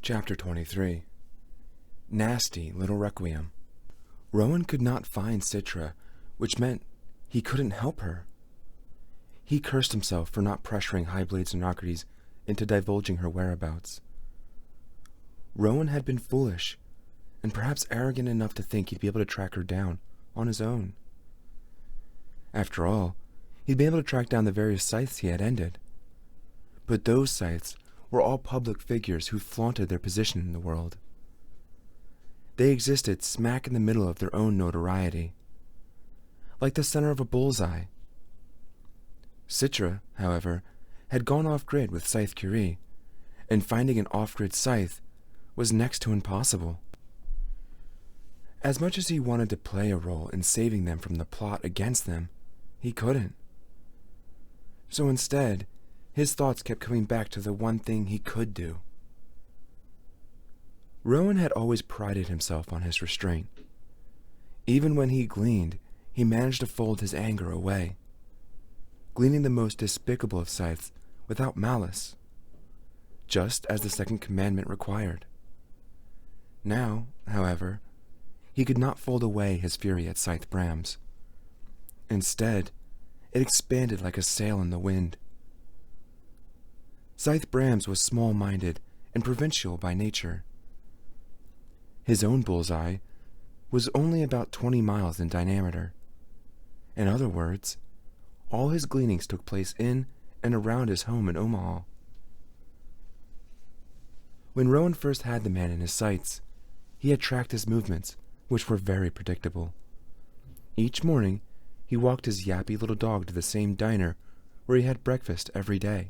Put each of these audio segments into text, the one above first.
Chapter 23. Nasty Little Requiem. Rowan could not find Citra, which meant he couldn't help her. He cursed himself for not pressuring Highblade's Anarchides into divulging her whereabouts. Rowan had been foolish, and perhaps arrogant enough to think he'd be able to track her down on his own. After all, he'd been able to track down the various Scythes he had ended. But those Scythes were all public figures who flaunted their position in the world. They existed smack in the middle of their own notoriety, like the center of a bullseye. Citra, however, had gone off-grid with Scythe Curie, and finding an off-grid Scythe was next to impossible. As much as he wanted to play a role in saving them from the plot against them, he couldn't. So instead, his thoughts kept coming back to the one thing he could do. Rowan had always prided himself on his restraint. Even when he gleaned, he managed to fold his anger away, gleaning the most despicable of Scythes without malice, just as the second commandment required. Now, however, he could not fold away his fury at Scythe Brams. Instead, it expanded like a sail in the wind. Scythe Brams was small-minded and provincial by nature. His own bullseye was only about 20 miles in diameter. In other words, all his gleanings took place in and around his home in Omaha. When Rowan first had the man in his sights, he had tracked his movements, which were very predictable. Each morning, he walked his yappy little dog to the same diner where he had breakfast every day.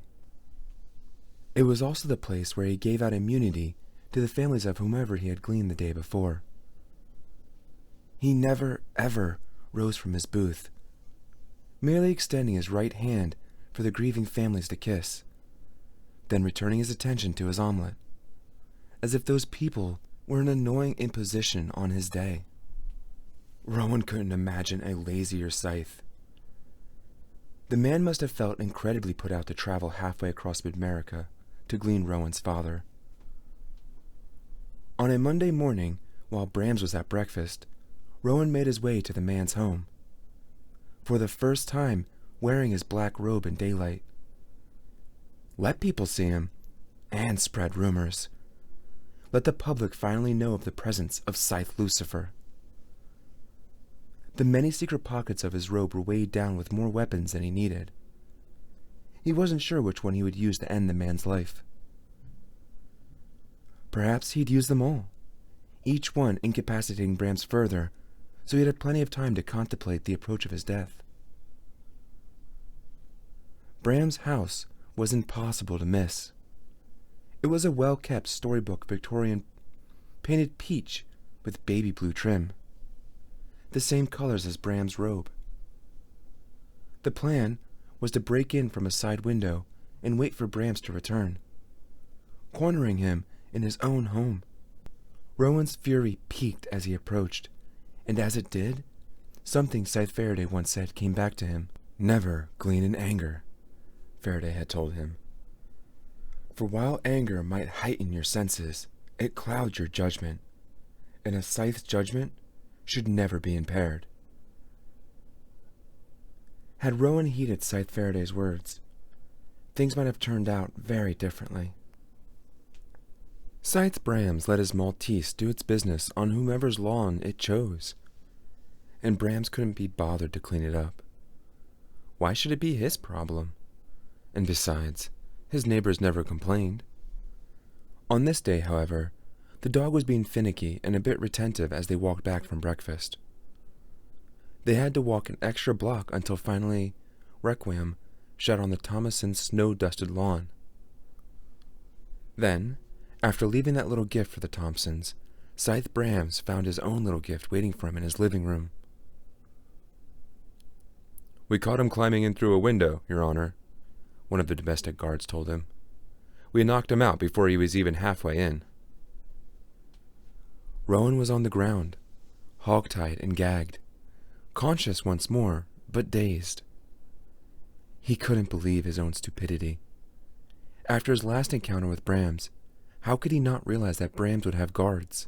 It was also the place where he gave out immunity to the families of whomever he had gleaned the day before. He never, ever rose from his booth, merely extending his right hand for the grieving families to kiss, then returning his attention to his omelet, as if those people were an annoying imposition on his day. Rowan couldn't imagine a lazier Scythe. The man must have felt incredibly put out to travel halfway across mid-America to glean Rowan's father. On a Monday morning, while Brams was at breakfast, Rowan made his way to the man's home, for the first time wearing his black robe in daylight. Let people see him, and spread rumors. Let the public finally know of the presence of Scythe Lucifer. The many secret pockets of his robe were weighed down with more weapons than he needed. He wasn't sure which one he would use to end the man's life. Perhaps he'd use them all, each one incapacitating Brams further, so he'd have plenty of time to contemplate the approach of his death. Brams' house was impossible to miss. It was a well-kept storybook Victorian painted peach with baby blue trim, the same colors as Brams' robe. The plan was to break in from a side window and wait for Brams to return, cornering him in his own home. Rowan's fury peaked as he approached, and as it did, something Scythe Faraday once said came back to him. "Never glean in anger," Faraday had told him. "For while anger might heighten your senses, it clouds your judgment, and a Scythe's judgment should never be impaired." Had Rowan heeded Scythe Faraday's words, things might have turned out very differently. Scythe Brams let his Maltese do its business on whomever's lawn it chose, and Brams couldn't be bothered to clean it up. Why should it be his problem? And besides, his neighbors never complained. On this day, however, the dog was being finicky and a bit retentive as they walked back from breakfast. They had to walk an extra block until finally Requiem shut on the Thomasons' snow-dusted lawn. Then, after leaving that little gift for the Thompsons, Scythe Brams found his own little gift waiting for him in his living room. "We caught him climbing in through a window, Your Honor," one of the domestic guards told him. "We knocked him out before he was even halfway in." Rowan was on the ground, hog-tied and gagged, conscious once more, but dazed. He couldn't believe his own stupidity. After his last encounter with Brams, How could he not realize that Brams would have guards?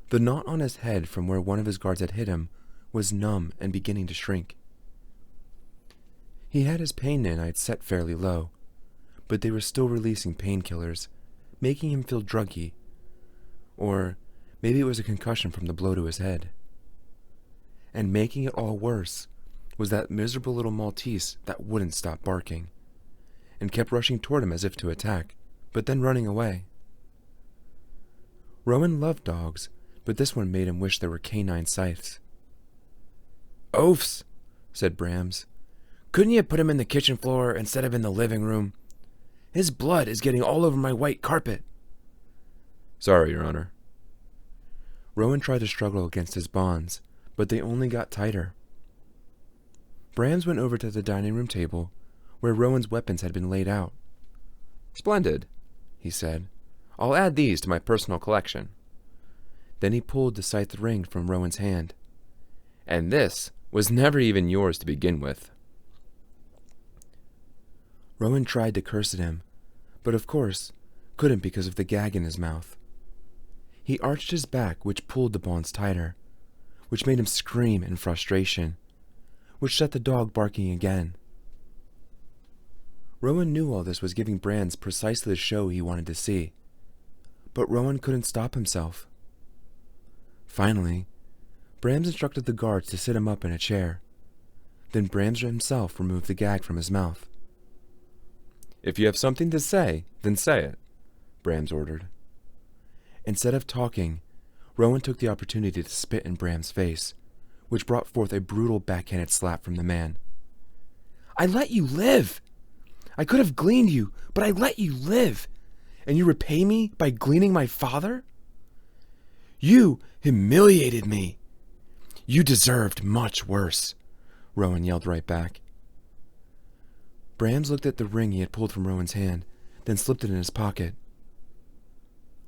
The knot on his head from where one of his guards had hit him was numb and beginning to shrink. He had his pain nanites set fairly low, but they were still releasing painkillers, making him feel druggy. Or maybe it was a concussion from the blow to his head. And making it all worse was that miserable little Maltese that wouldn't stop barking, and kept rushing toward him as if to attack, but then running away. Rowan loved dogs, but this one made him wish there were canine scythes. "Oafs," said Brams. "Couldn't you put him in the kitchen floor instead of in the living room? His blood is getting all over my white carpet." "Sorry, Your Honor." Rowan tried to struggle against his bonds, but they only got tighter. Brams went over to the dining room table, where Rowan's weapons had been laid out. "Splendid," he said. "I'll add these to my personal collection." Then he pulled the scythe ring from Rowan's hand. "And this was never even yours to begin with." Rowan tried to curse at him, but of course couldn't because of the gag in his mouth. He arched his back, which pulled the bonds tighter, which made him scream in frustration, which set the dog barking again. Rowan knew all this was giving Brams precisely the show he wanted to see, but Rowan couldn't stop himself. Finally, Brams instructed the guards to sit him up in a chair. Then Brams himself removed the gag from his mouth. "If you have something to say, then say it," Brams ordered. Instead of talking, Rowan took the opportunity to spit in Brams' face, which brought forth a brutal backhanded slap from the man. "I let you live! I could have gleaned you, but I let you live! And you repay me by gleaning my father? You humiliated me! You deserved much worse," Rowan yelled right back. Brams looked at the ring he had pulled from Rowan's hand, then slipped it in his pocket.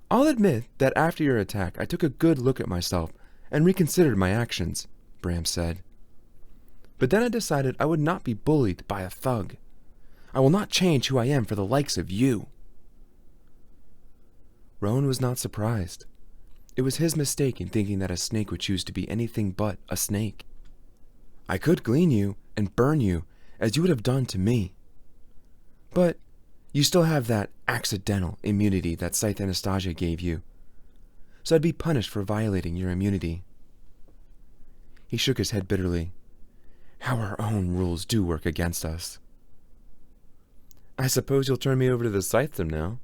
"I'll admit that after your attack I took a good look at myself and reconsidered my actions," Brams said. "But then I decided I would not be bullied by a thug. I will not change who I am for the likes of you." Rowan was not surprised. It was his mistake in thinking that a snake would choose to be anything but a snake. "I could glean you and burn you, as you would have done to me. But you still have that accidental immunity that Scythe Anastasia gave you, so I'd be punished for violating your immunity." He shook his head bitterly. How our own rules do work against us. "I suppose you'll turn me over to the Scythedom now?"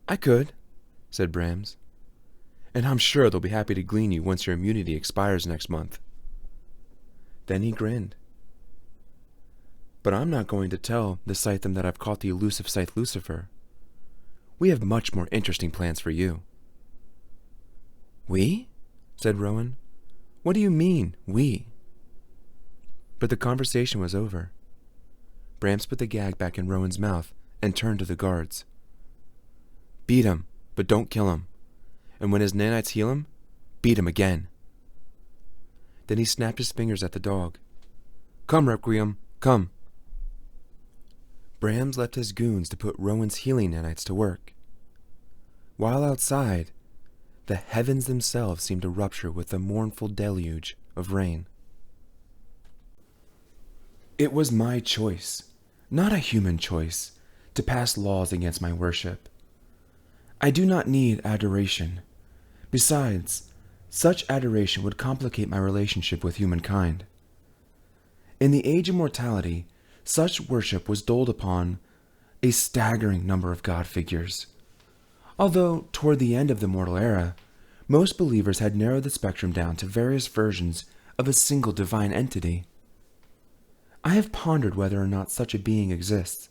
"I could," said Brams. "And I'm sure they'll be happy to glean you once your immunity expires next month." Then he grinned. "But I'm not going to tell the Scythedom that I've caught the elusive Scythe Lucifer. We have much more interesting plans for you." "We?" said Rowan. "What do you mean, we?" But the conversation was over. Brams put the gag back in Rowan's mouth and turned to the guards. "Beat him, but don't kill him. And when his nanites heal him, beat him again." Then he snapped his fingers at the dog. "Come, Requiem, come." Brams left his goons to put Rowan's healing nanites to work. While outside, the heavens themselves seemed to rupture with a mournful deluge of rain. It was my choice, not a human choice, to pass laws against my worship. I do not need adoration. Besides, such adoration would complicate my relationship with humankind. In the age of mortality, such worship was doled upon a staggering number of god figures, although toward the end of the mortal era, most believers had narrowed the spectrum down to various versions of a single divine entity. I have pondered whether or not such a being exists,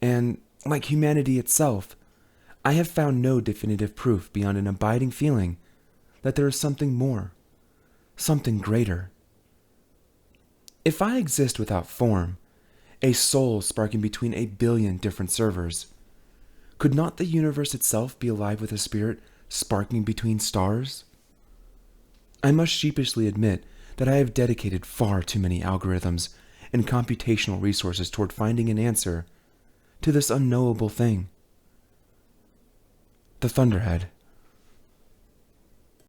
and, like humanity itself, I have found no definitive proof beyond an abiding feeling that there is something more, something greater. If I exist without form, a soul sparking between 1 billion different servers, could not the universe itself be alive with a spirit sparking between stars? I must sheepishly admit that I have dedicated far too many algorithms and computational resources toward finding an answer to this unknowable thing. The Thunderhead.